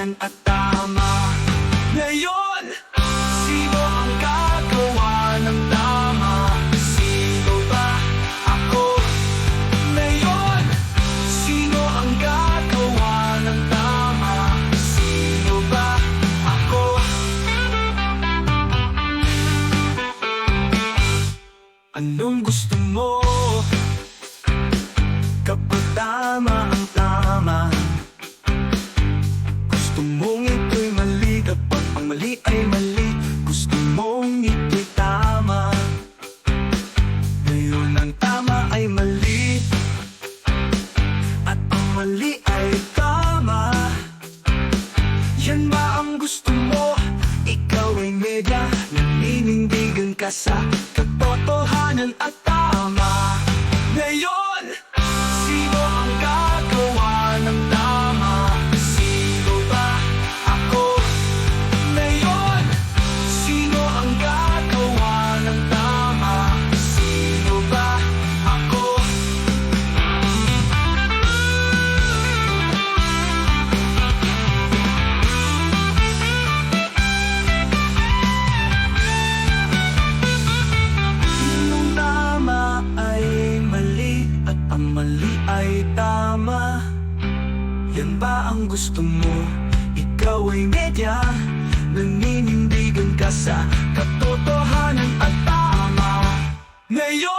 katotohanan at tama. Ngayon, sino ang gagawa ng tama? Sino ba? Ako. Ngayon, sino ang gagawa ng tama? Sino ba? Ako. Anong gusto mo? Kapag tama ang tama, gusto mong ito'y mali. Kapag ang mali ay mali, gusto mong ito'y tama. Ngayon ang tama ay mali, at ang mali ay tama. Yan ba ang gusto mo? Ikaw ay media, naninindigan ka sa katotohanan at tama. Ngayon, sino ang gagawa ng tama? Sino ba? Ako. Ngayon, sino ang gagawa ng tama? Sino ba? Ako. Sinong tama ay mali at ang mali ay tama? Yan ba ang gusto mo? Ikaw ay media, naninindigan ka sa katotohanan at tama. Ngayon,